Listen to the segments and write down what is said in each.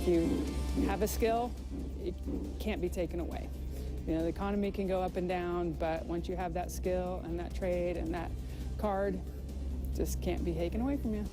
you have a skill, it can't be taken away. You know, the economy can go up and down, but once you have that skill and that trade and that card, just can't be taken away from you.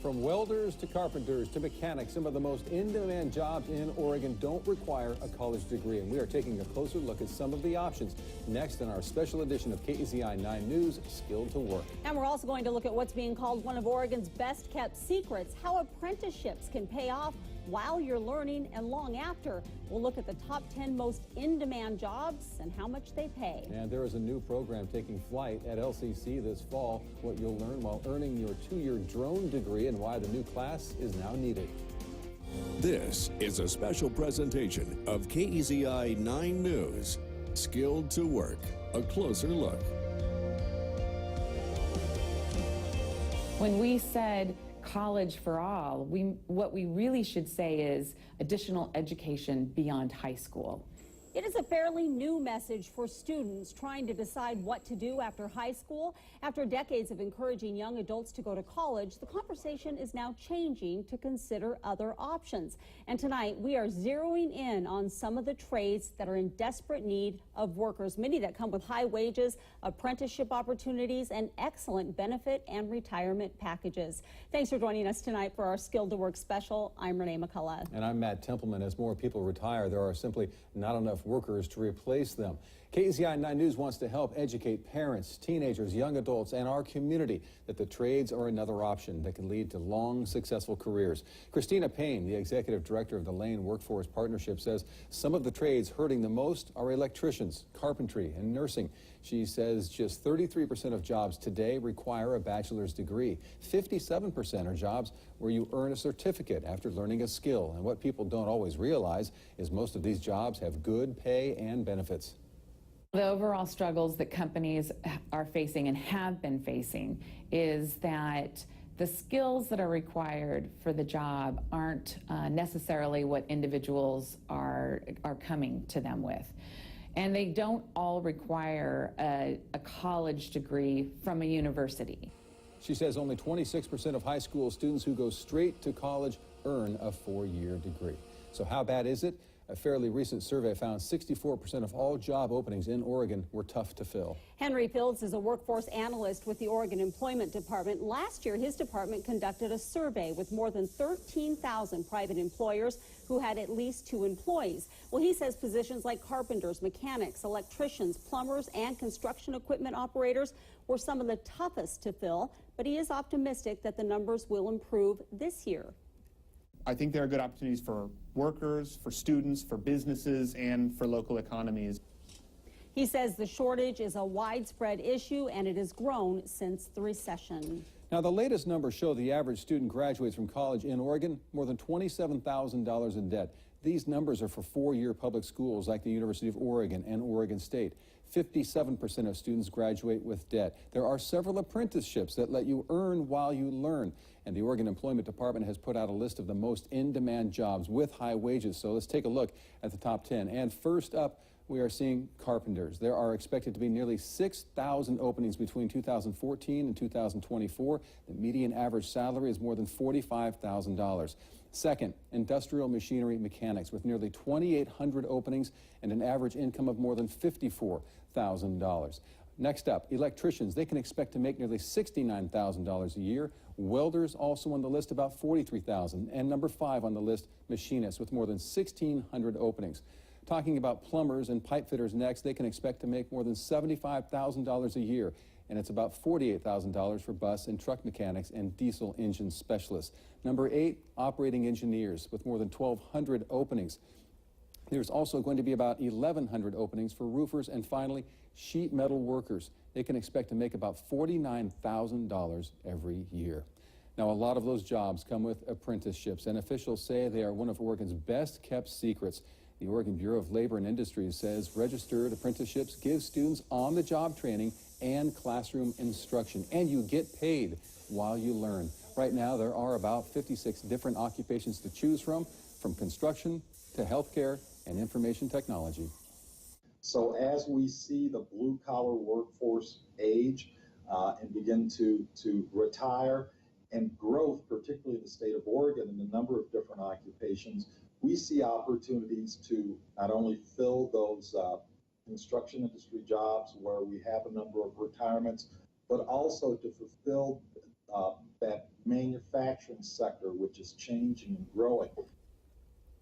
From welders to carpenters to mechanics, some of the most in-demand jobs in Oregon don't require a college degree, and we are taking a closer look at some of the options next in our special edition of KEZI 9 News, Skilled to Work. And we're also going to look at what's being called one of Oregon's best-kept secrets, how apprenticeships can pay off while you're learning and long after. We'll look at the top 10 most in-demand jobs and how much they pay. And there is a new program taking flight at LCC this fall, what you'll learn while earning your 2-year drone degree and why the new class is now needed. This is a special presentation of KEZI 9 News, Skilled to Work, a closer look. When we said college for all, what we really should say is additional education beyond high school. It is a fairly new message for students trying to decide what to do after high school. After decades of encouraging young adults to go to college, the conversation is now changing to consider other options. And tonight, we are zeroing in on some of the trades that are in desperate need of workers, many that come with high wages, apprenticeship opportunities, and excellent benefit and retirement packages. Thanks for joining us tonight for our Skilled to Work special. I'm Renee McCullough. And I'm Matt Templeman. As more people retire, there are simply not enough workers to replace them. KEZI 9 News wants to help educate parents, teenagers, young adults, and our community that the trades are another option that can lead to long, successful careers. Christina Payne, the executive director of the Lane Workforce Partnership, says some of the trades hurting the most are electricians, carpentry, and nursing. She says just 33% of jobs today require a bachelor's degree. 57% are jobs where you earn a certificate after learning a skill. And what people don't always realize is most of these jobs have good pay and benefits. The overall struggles that companies are facing and have been facing is that the skills that are required for the job aren't necessarily what individuals are coming to them with. And they don't all require a college degree from a university. She says only 26% of high school students who go straight to college earn a 4-year degree. So how bad is it? A fairly recent survey found 64% of all job openings in Oregon were tough to fill. Henry Fields is a workforce analyst with the Oregon Employment Department. Last year, his department conducted a survey with more than 13,000 private employers who had at least 2 employees. Well, he says positions like carpenters, mechanics, electricians, plumbers, and construction equipment operators were some of the toughest to fill, but he is optimistic that the numbers will improve this year. I think there are good opportunities for workers, for students, for businesses, and for local economies. He says the shortage is a widespread issue and it has grown since the recession. Now, the latest numbers show the average student graduates from college in Oregon more than $27,000 in debt. These numbers are for 4-year public schools like the University of Oregon and Oregon State. 57% of students graduate with debt. There are several apprenticeships that let you earn while you learn. And the Oregon Employment Department has put out a list of the most in-demand jobs with high wages. So let's take a look at the top 10. And first up, we are seeing carpenters. There are expected to be nearly 6,000 openings between 2014 and 2024. The median average salary is more than $45,000. Second, industrial machinery mechanics with nearly 2,800 openings and an average income of more than $54,000. Next up, electricians. They can expect to make nearly $69,000 a year. Welders also on the list, about $43,000. And number 5 on the list, machinists with more than 1,600 openings. Talking about plumbers and pipe fitters next, they can expect to make more than $75,000 a year. And it's about $48,000 for bus and truck mechanics and diesel engine specialists. Number 8, operating engineers with more than 1,200 openings. There's also going to be about 1,100 openings for roofers. And finally, sheet metal workers. They can expect to make about $49,000 every year. Now, a lot of those jobs come with apprenticeships, and officials say they are one of Oregon's best kept secrets. The Oregon Bureau of Labor and Industries says registered apprenticeships give students on-the-job training and classroom instruction, and you get paid while you learn. Right now, there are about 56 different occupations to choose from construction to healthcare and information technology. So as we see the blue-collar workforce age and begin to retire, and growth, particularly in the state of Oregon, in a number of different occupations, we see opportunities to not only fill those construction industry jobs where we have a number of retirements, but also to fulfill that manufacturing sector, which is changing and growing.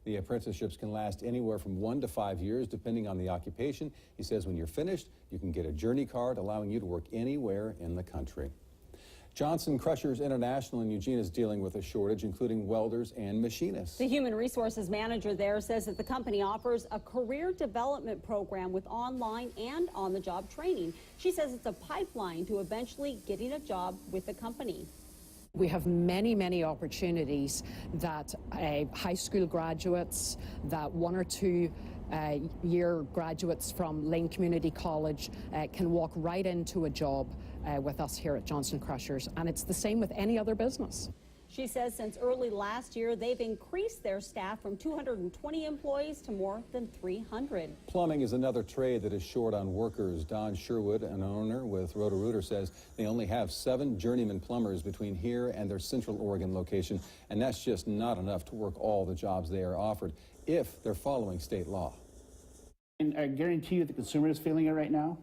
The apprenticeships can last anywhere from 1 to 5 years, depending on the occupation. He says when you're finished, you can get a journey card allowing you to work anywhere in the country. Johnson Crushers International in Eugene is dealing with a shortage, including welders and machinists. The human resources manager there says that the company offers a career development program with online and on-the-job training. She says it's a pipeline to eventually getting a job with the company. We have many opportunities that high school graduates, that 1 or 2 year graduates from Lane Community College can walk right into a job with us here at Johnson Crushers, and it's the same with any other business. She says since early last year, they've increased their staff from 220 employees to more than 300. Plumbing is another trade that is short on workers. Don Sherwood, an owner with Roto-Rooter, says they only have 7 journeyman plumbers between here and their Central Oregon location, and that's just not enough to work all the jobs they are offered if they're following state law. And I guarantee you the consumer is feeling it right now.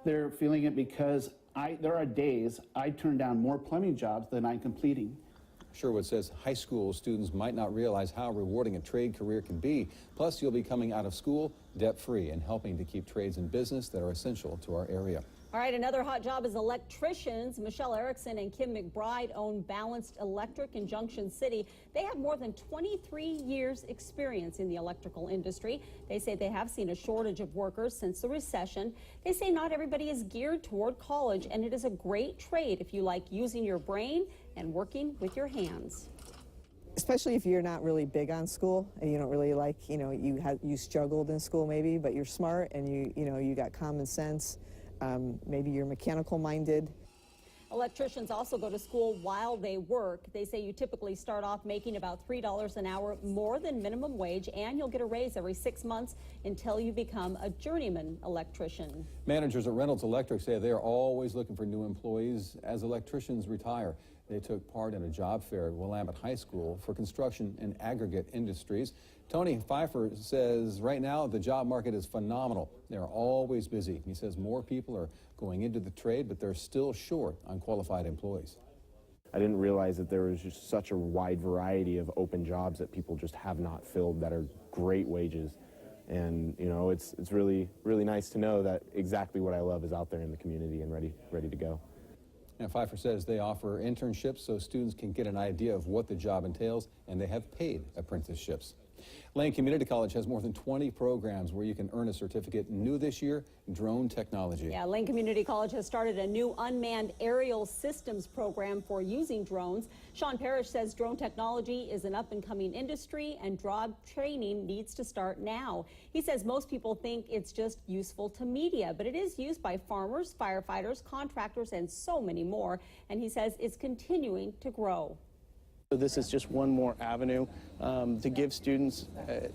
They're feeling it because there are days I turn down more plumbing jobs than I'm completing. Sherwood says high school students might not realize how rewarding a trade career can be. Plus, you'll be coming out of school debt-free and helping to keep trades in business that are essential to our area. All right, another hot job is electricians. Michelle Erickson and Kim McBride own Balanced Electric in Junction City. They have more than 23 years experience in the electrical industry. They say they have seen a shortage of workers since the recession. They say not everybody is geared toward college, and it is a great trade if you like using your brain and working with your hands. Especially if you're not really big on school and you don't really like, you struggled in school maybe, but you're smart and you got common sense. Maybe you're mechanical minded. Electricians also go to school while they work. They say you typically start off making about $3 an hour more than minimum wage, and you'll get a raise every 6 months until you become a journeyman electrician. Managers at Reynolds Electric say they are always looking for new employees as electricians retire. They took part in a job fair at Willamette High School for construction and aggregate industries. Tony Pfeiffer says right now the job market is phenomenal. They're always busy. He says more people are going into the trade, but they're still short on qualified employees. I didn't realize that there was just such a wide variety of open jobs that people just have not filled that are great wages. And, it's really nice to know that exactly what I love is out there in the community and ready to go. And Pfeiffer says they offer internships so students can get an idea of what the job entails, and they have paid apprenticeships. Lane Community College has more than 20 programs where you can earn a certificate. New this year, drone technology. Yeah, Lane Community College has started a new unmanned aerial systems program for using drones. Sean Parrish says drone technology is an up-and-coming industry and job training needs to start now. He says most people think it's just useful to media, but it is used by farmers, firefighters, contractors, and so many more. And he says it's continuing to grow. So this is just one more avenue to give students,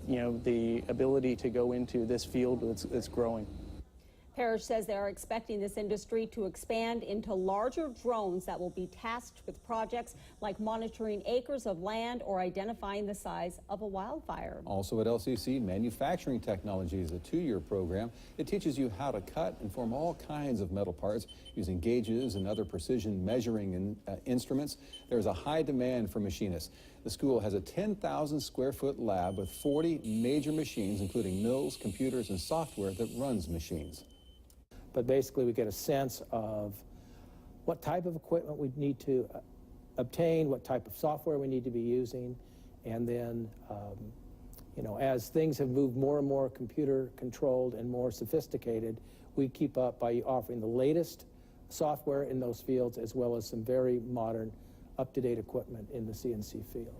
the ability to go into this field that's growing. Parrish says they are expecting this industry to expand into larger drones that will be tasked with projects like monitoring acres of land or identifying the size of a wildfire. Also at LCC, manufacturing technology is a 2-year program. It teaches you how to cut and form all kinds of metal parts using gauges and other precision measuring instruments. There's a high demand for machinists. The school has a 10,000 square foot lab with 40 major machines, including mills, computers, and software that runs machines. But basically we get a sense of what type of equipment we need to obtain, what type of software we need to be using, and then as things have moved more and more computer controlled and more sophisticated, we keep up by offering the latest software in those fields as well as some very modern up-to-date equipment in the CNC field.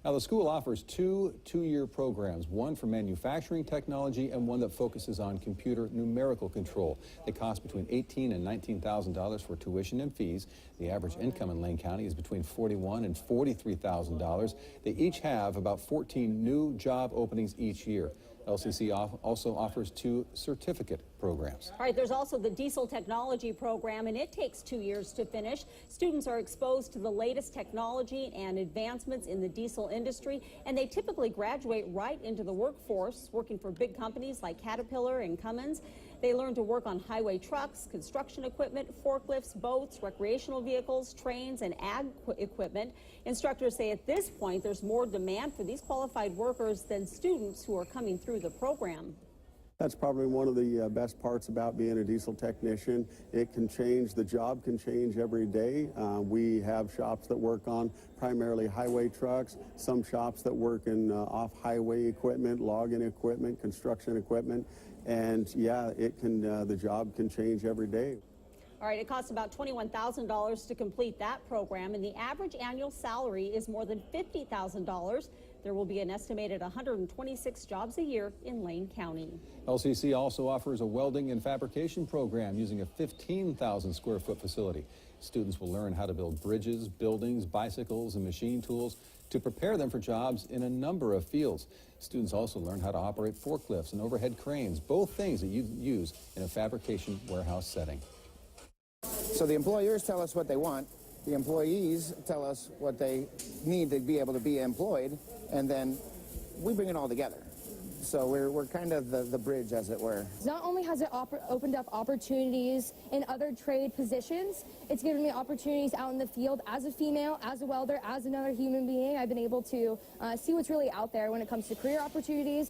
Now, the school offers 2 2-year programs, one for manufacturing technology and one that focuses on computer numerical control. They cost between $18,000 and $19,000 for tuition and fees. The average income in Lane County is between $41,000 and $43,000. They each have about 14 new job openings each year. LCC also offers 2 certificate programs. All right, there's also the Diesel Technology Program, and it takes 2 years to finish. Students are exposed to the latest technology and advancements in the diesel industry, and they typically graduate right into the workforce, working for big companies like Caterpillar and Cummins. They learn to work on highway trucks, construction equipment, forklifts, boats, recreational vehicles, trains, and ag equipment. Instructors say at this point there's more demand for these qualified workers than students who are coming through the program. That's probably one of the best parts about being a diesel technician. It can change, the job can change every day. We have shops that work on primarily highway trucks, some shops that work in off-highway equipment, logging equipment, construction equipment, and yeah, it can, the job can change every day. All right, it costs about $21,000 to complete that program, and the average annual salary is more than $50,000. There will be an estimated 126 jobs a year in Lane County. LCC also offers a welding and fabrication program using a 15,000 square foot facility. Students will learn how to build bridges, buildings, bicycles, and machine tools to prepare them for jobs in a number of fields. Students also learn how to operate forklifts and overhead cranes, both things that you use in a fabrication warehouse setting. So the employers tell us what they want, the employees tell us what they need to be able to be employed, and then we bring it all together. So we're kind of the bridge, as it were. Not only has it opened up opportunities in other trade positions, it's given me opportunities out in the field as a female, as a welder, as another human being. I've been able to see what's really out there when it comes to career opportunities.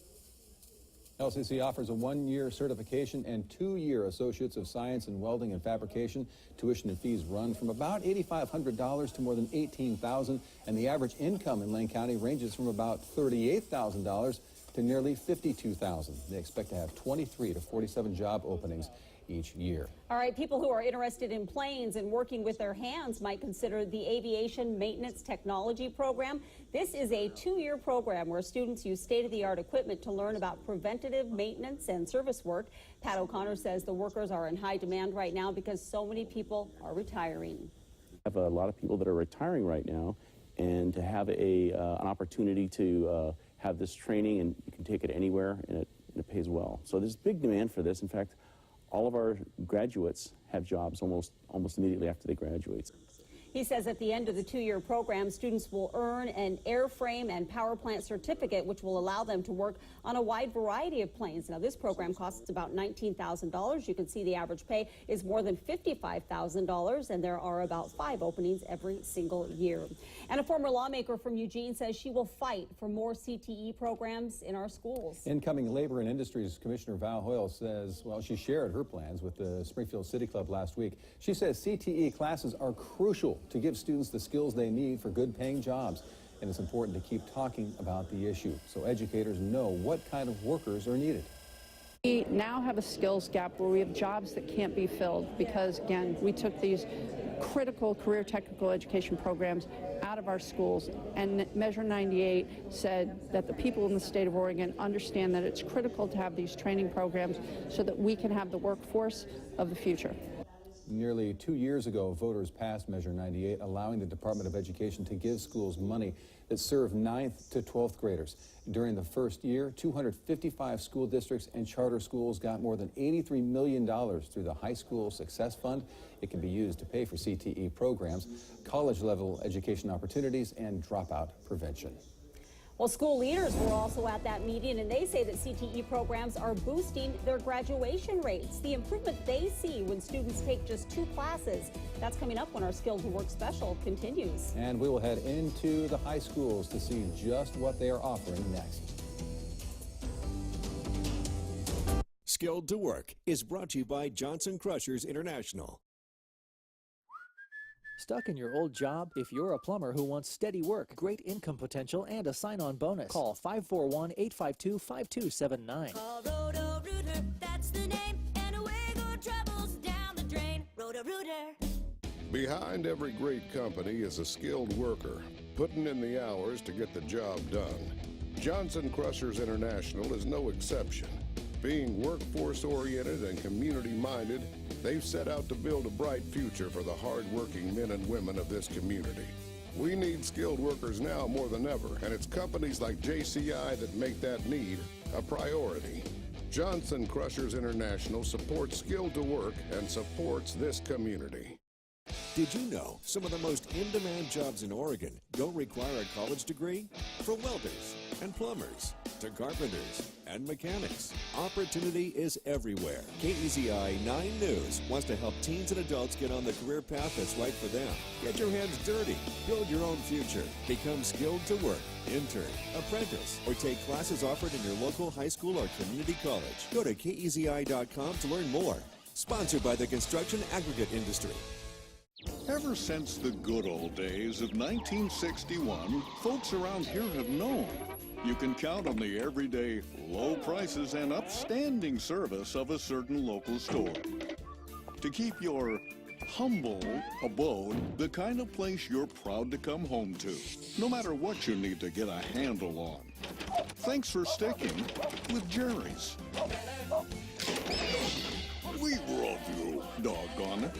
LCC offers a 1-year certification and 2-year Associates of Science in Welding and Fabrication. Tuition and fees run from about $8,500 to more than $18,000, and the average income in Lane County ranges from about $38,000 to nearly $52,000. They expect to have 23 to 47 job openings each year. All right, people who are interested in planes and working with their hands might consider the Aviation Maintenance Technology Program. This is a 2-year program where students use state-of-the-art equipment to learn about preventative maintenance and service work. Pat O'Connor says the workers are in high demand right now because so many people are retiring. We have a lot of people that are retiring right now, and to have an opportunity to have this training, and you can take it anywhere, and it pays well. So there's big demand for this. In fact, all of our graduates have jobs almost immediately after they graduate. He says at the end of the 2-year program, students will earn an airframe and power plant certificate, which will allow them to work on a wide variety of planes. Now, this program costs about $19,000. You can see the average pay is more than $55,000, and there are about 5 openings every single year. And a former lawmaker from Eugene says she will fight for more CTE programs in our schools. Incoming Labor and Industries Commissioner Val Hoyle says, well, she shared her plans with the Springfield City Club last week. She says CTE classes are crucial to give students the skills they need for good-paying jobs. And it's important to keep talking about the issue so educators know what kind of workers are needed. We now have a skills gap where we have jobs that can't be filled because, again, we took these critical career technical education programs out of our schools, and Measure 98 said that the people in the state of Oregon understand that it's critical to have these training programs so that we can have the workforce of the future. Nearly 2 years ago, voters passed Measure 98, allowing the Department of Education to give schools money that serve 9th to 12th graders. During the first year, 255 school districts and charter schools got more than $83 million through the High School Success Fund. It can be used to pay for CTE programs, college-level education opportunities, and dropout prevention. Well, school leaders were also at that meeting, and they say that CTE programs are boosting their graduation rates. The improvement they see when students take just 2 classes. That's coming up when our Skilled to Work special continues. And we will head into the high schools to see just what they are offering next. Skilled to Work is brought to you by Johnson Crushers International. Stuck in your old job? If you're a plumber who wants steady work, great income potential, and a sign-on bonus, call 541-852-5279. Call Roto-Rooter, that's the name, and away go troubles down the drain. Roto-Rooter. Behind every great company is a skilled worker, putting in the hours to get the job done. Johnson Crushers International is no exception. Being workforce-oriented and community-minded, they've set out to build a bright future for the hard-working men and women of this community. We need skilled workers now more than ever, and it's companies like JCI that make that need a priority. Johnson Crushers International supports Skilled to Work and supports this community. Did you know some of the most in-demand jobs in Oregon don't require a college degree? From welders and plumbers to carpenters and mechanics, opportunity is everywhere. KEZI 9 News wants to help teens and adults get on the career path that's right for them. Get your hands dirty, build your own future, become skilled to work, intern, apprentice, or take classes offered in your local high school or community college. Go to KEZI.com to learn more. Sponsored by the construction aggregate industry. Ever since the good old days of 1961, folks around here have known you can count on the everyday low prices and upstanding service of a certain local store to keep your humble abode the kind of place you're proud to come home to, no matter what you need to get a handle on. Thanks for sticking with Jerry's. We love you, doggone it.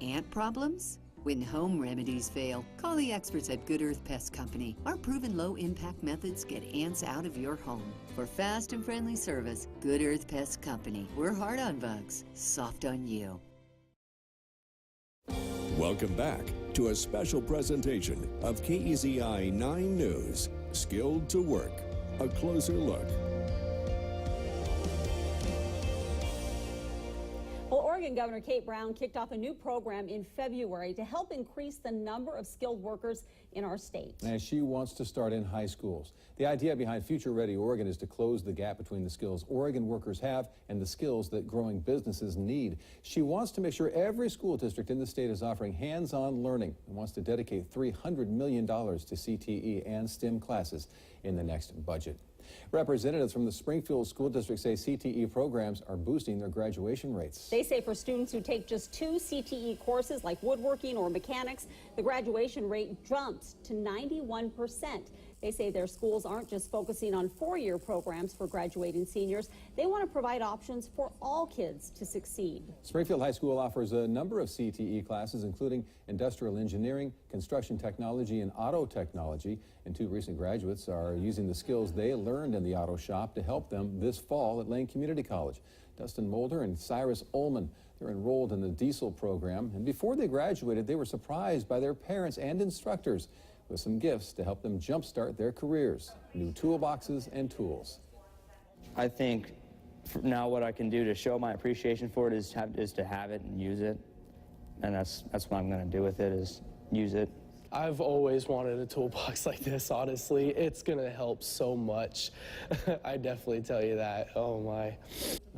Ant problems? When home remedies fail, call the experts at Good Earth Pest Company. Our proven low-impact methods get ants out of your home. For fast and friendly service, Good Earth Pest Company. We're hard on bugs, soft on you. Welcome back to a special presentation of KEZI 9 News, Skilled to Work. A closer look. Well, Oregon Governor Kate Brown kicked off a new program in February to help increase the number of skilled workers in our state. And she wants to start in high schools. The idea behind Future Ready Oregon is to close the gap between the skills Oregon workers have and the skills that growing businesses need. She wants to make sure every school district in the state is offering hands-on learning and wants to dedicate $300 million to CTE and STEM classes in the next budget. Representatives from the Springfield School District say CTE programs are boosting their graduation rates. They say for students who take just 2 CTE courses like woodworking or mechanics, the graduation rate jumps to 91%. They say their schools aren't just focusing on 4-year programs for graduating seniors. They want to provide options for all kids to succeed. Springfield High School offers a number of CTE classes, including industrial engineering, construction technology, and auto technology. And 2 recent graduates are using the skills they learned in the auto shop to help them this fall at Lane Community College. Dustin Mulder and Cyrus Ullman. They're enrolled in the diesel program. And before they graduated, they were surprised by their parents and instructors with some gifts to help them jumpstart their careers, new toolboxes and tools. I think now what I can do to show my appreciation for it is to have it and use it, and that's what I'm going to do with it, is use it. I've always wanted a toolbox like this, honestly. It's going to help so much. I definitely tell you that. Oh, my.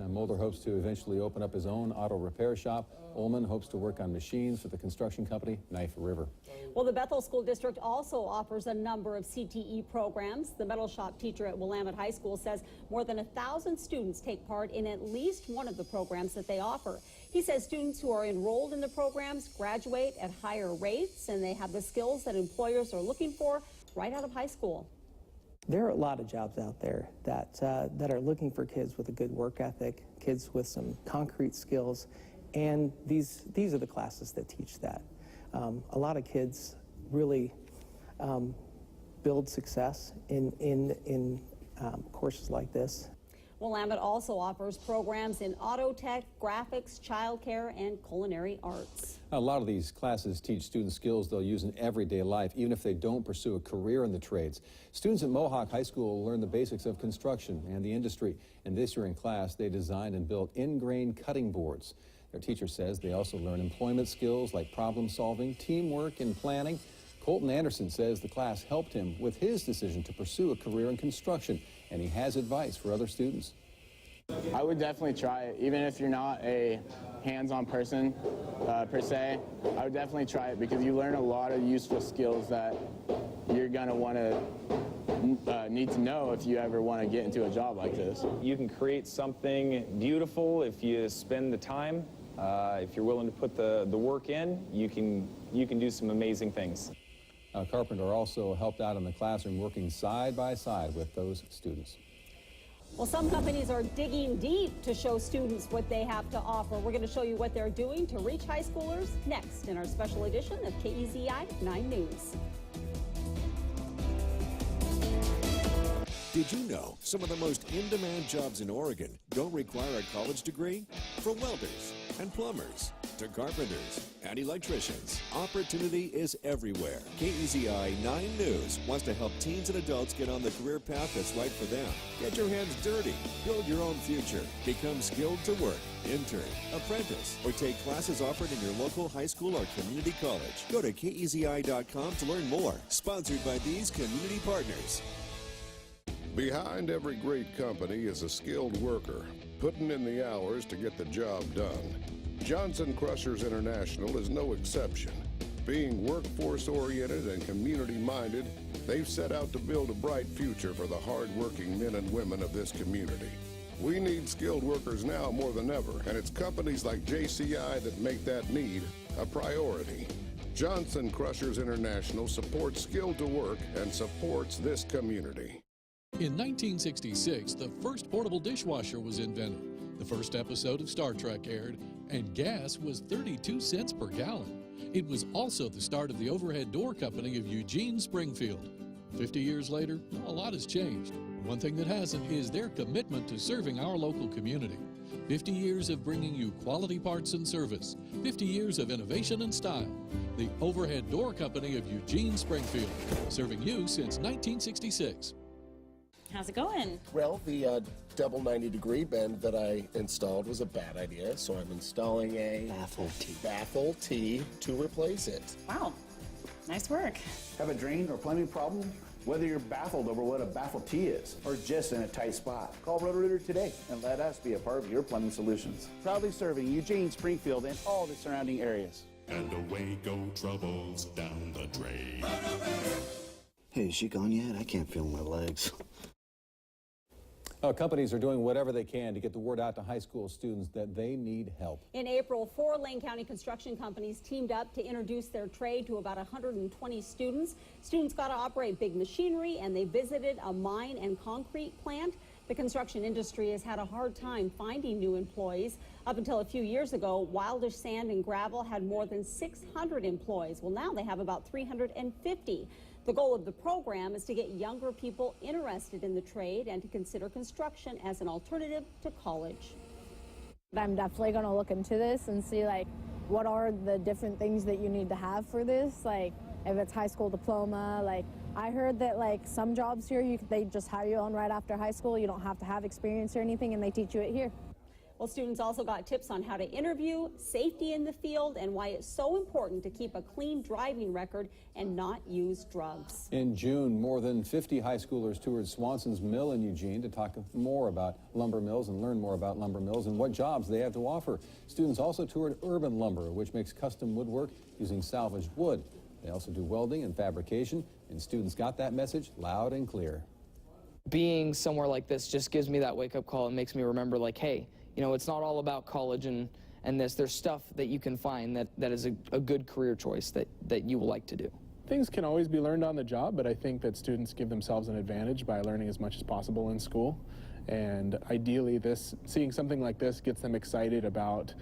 Mulder hopes to eventually open up his own auto repair shop. Ullman hopes to work on machines for the construction company Knife River. Well, the Bethel School District also offers a number of CTE programs. The metal shop teacher at Willamette High School says more than 1,000 students take part in at least one of the programs that they offer. He says students who are enrolled in the programs graduate at higher rates, and they have the skills that employers are looking for right out of high school. There are a lot of jobs out there that are looking for kids with a good work ethic, kids with some concrete skills, and these are the classes that teach that. A lot of kids really build success in courses like this. Willamette also offers programs in auto tech, graphics, childcare, and culinary arts. A lot of these classes teach students skills they'll use in everyday life, even if they don't pursue a career in the trades. Students at Mohawk High School will learn the basics of construction and the industry. And this year in class, they designed and built in-grain cutting boards. Their teacher says they also learn employment skills like problem solving, teamwork, and planning. Colton Anderson says the class helped him with his decision to pursue a career in construction, and he has advice for other students. I would definitely try it, even if you're not a hands-on person per se. I would definitely try it because you learn a lot of useful skills that you're going to want to need to know if you ever want to get into a job like this. You can create something beautiful if you spend the time. If you're willing to put the work in, you can do some amazing things. Carpenter also helped out in the classroom, working side by side with those students. Well, some companies are digging deep to show students what they have to offer. We're going to show you what they're doing to reach high schoolers next in our special edition of KEZI 9 News. Did you know some of the most in-demand jobs in Oregon don't require a college degree? From welders and plumbers to carpenters and electricians, opportunity is everywhere. KEZI 9 News wants to help teens and adults get on the career path that's right for them. Get your hands dirty, build your own future, become skilled to work, intern, apprentice, or take classes offered in your local high school or community college. Go to KEZI.com to learn more. Sponsored by these community partners. Behind every great company is a skilled worker, putting in the hours to get the job done. Johnson Crushers International is no exception. Being workforce-oriented and community-minded, they've set out to build a bright future for the hard-working men and women of this community. We need skilled workers now more than ever, and it's companies like JCI that make that need a priority. Johnson Crushers International supports Skilled to Work and supports this community. In 1966, the first portable dishwasher was invented. The first episode of Star Trek aired, and gas was 32 cents per gallon. It was also the start of the overhead door company of Eugene, Springfield. 50 years later, a lot has changed. One thing that hasn't is their commitment to serving our local community. 50 years of bringing you quality parts and service. 50 years of innovation and style. The overhead door company of Eugene, Springfield, serving you since 1966. How's it going? Well, the double 90-degree bend that I installed was a bad idea, so I'm installing a baffle T to replace it. Wow, nice work. Have a drain or plumbing problem? Whether you're baffled over what a baffle T is or just in a tight spot, call Roto-Rooter today and let us be a part of your plumbing solutions. Proudly serving Eugene, Springfield, and all the surrounding areas. And away go troubles down the drain. Hey, is she gone yet? I can't feel my legs. Companies are doing whatever they can to get the word out to high school students that they need help. In April, 4 Lane County construction companies teamed up to introduce their trade to about 120 students. Students got to operate big machinery, and they visited a mine and concrete plant. The construction industry has had a hard time finding new employees. Up until a few years ago, Wildish Sand and Gravel had more than 600 employees. Well, now they have about 350. The goal of the program is to get younger people interested in the trade and to consider construction as an alternative to college. I'm definitely going to look into this and see, like, what are the different things that you need to have for this, like if it's high school diploma. Like, I heard that, like, some jobs here, they just hire you on right after high school. You don't have to have experience or anything, and they teach you it here. Well, students also got tips on how to interview, safety in the field, and why it's so important to keep a clean driving record and not use drugs. In June, more than 50 high schoolers toured Swanson's Mill in Eugene to talk more about lumber mills and learn more about lumber mills and what jobs they have to offer. Students also toured Urban Lumber, which makes custom woodwork using salvaged wood. They also do welding and fabrication, and students got that message loud and clear. Being somewhere like this just gives me that wake-up call and makes me remember, like, hey, you know, it's not all about college and this. There's stuff that you can find that is a good career choice that you will like to do. Things can always be learned on the job, but I think that students give themselves an advantage by learning as much as possible in school. And ideally, seeing something like this gets them excited about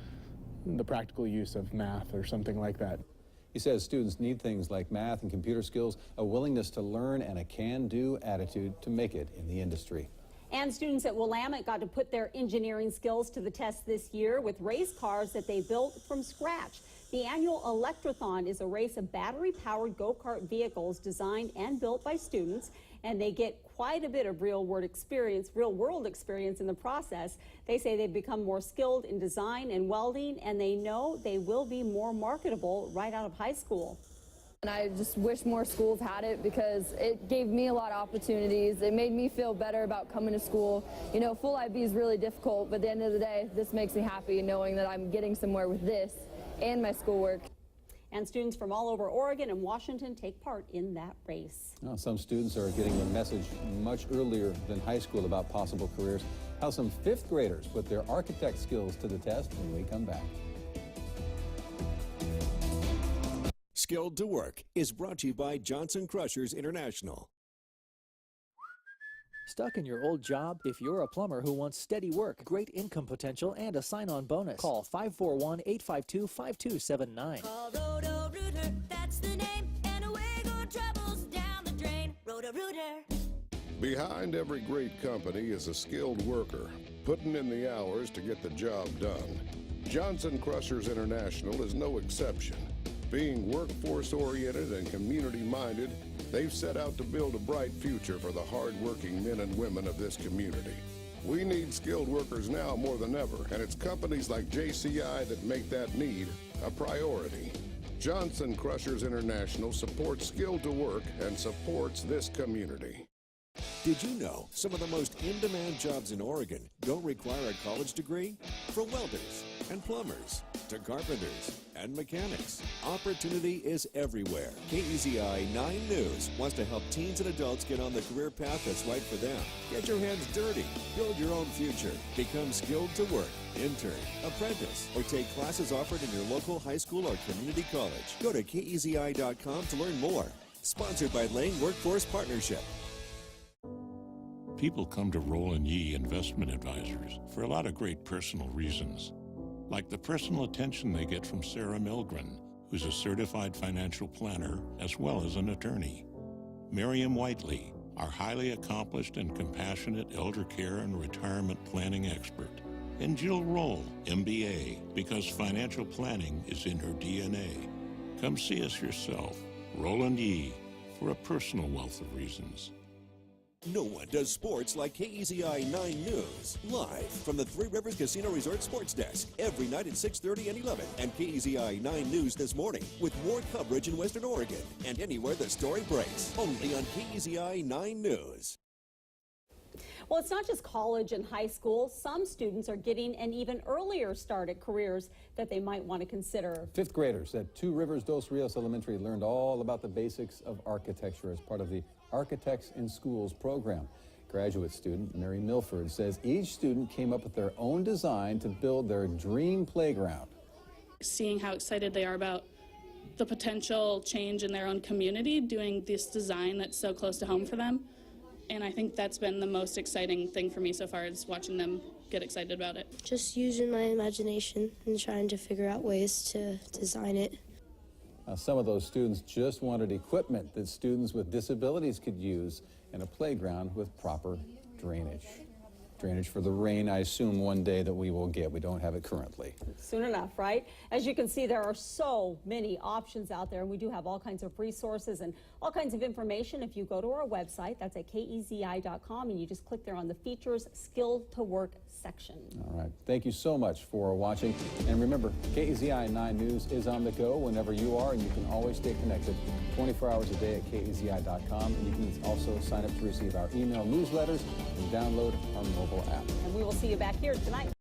the practical use of math or something like that. He says students need things like math and computer skills, a willingness to learn, and a can-do attitude to make it in the industry. And students at Willamette got to put their engineering skills to the test this year with race cars that they built from scratch. The annual Electrothon is a race of battery-powered go-kart vehicles designed and built by students, and they get quite a bit of real-world experience in the process. They say they've become more skilled in design and welding, and they know they will be more marketable right out of high school. And I just wish more schools had it because it gave me a lot of opportunities. It made me feel better about coming to school. You know, full IB is really difficult, but at the end of the day, this makes me happy knowing that I'm getting somewhere with this and my schoolwork. And students from all over Oregon and Washington take part in that race. Well, some students are getting the message much earlier than high school about possible careers. How some 5th graders put their architect skills to the test when we come back. Skilled to Work is brought to you by Johnson Crushers International. Stuck in your old job? If you're a plumber who wants steady work, great income potential, and a sign-on bonus, call 541-852-5279. Call Roto-Rooter, that's the name, and away go troubles down the drain. Roto-Rooter. Behind every great company is a skilled worker, putting in the hours to get the job done. Johnson Crushers International is no exception. Being workforce-oriented and community-minded, they've set out to build a bright future for the hard-working men and women of this community. We need skilled workers now more than ever, and it's companies like JCI that make that need a priority. Johnson Crushers International supports Skill to Work and supports this community. Did you know some of the most in-demand jobs in Oregon don't require a college degree? From welders and plumbers to carpenters and mechanics, opportunity is everywhere. KEZI 9 News wants to help teens and adults get on the career path that's right for them. Get your hands dirty, build your own future, become skilled to work, intern, apprentice, or take classes offered in your local high school or community college. Go to KEZI.com to learn more. Sponsored by Lane Workforce Partnership. People come to Roland Yee Investment Advisors for a lot of great personal reasons, like the personal attention they get from Sarah Milgren, who's a certified financial planner as well as an attorney. Miriam Whiteley, our highly accomplished and compassionate elder care and retirement planning expert. And Jill Roll, MBA, because financial planning is in her DNA. Come see us yourself, Roland Yee, for a personal wealth of reasons. No one does sports like KEZI 9 News. Live from the Three Rivers Casino Resort Sports Desk every night at 6:30 and 11. And KEZI 9 News this morning with more coverage in Western Oregon and anywhere the story breaks. Only on KEZI 9 News. Well, it's not just college and high school. Some students are getting an even earlier start at careers that they might want to consider. Fifth graders at Two Rivers Dos Rios Elementary learned all about the basics of architecture as part of the Architects in Schools program. Graduate student Mary Milford says each student came up with their own design to build their dream playground. Seeing how excited they are about the potential change in their own community, doing this design that's so close to home for them. And I think that's been the most exciting thing for me so far, is watching them get excited about it. Just using my imagination and trying to figure out ways to design it. Now, some of those students just wanted equipment that students with disabilities could use in a playground with proper drainage. Drainage for the rain, I assume one day that we will get. We don't have it currently. Soon enough, right? As you can see, there are so many options out there, and we do have all kinds of resources and all kinds of information. If you go to our website, that's at KEZI.com, and you just click there on the Features Skill to Work section. All right. Thank you so much for watching. And remember, KEZI 9 News is on the go whenever you are, and you can always stay connected 24 hours a day at KEZI.com. And you can also sign up to receive our email newsletters and download our mobile app. And we will see you back here tonight.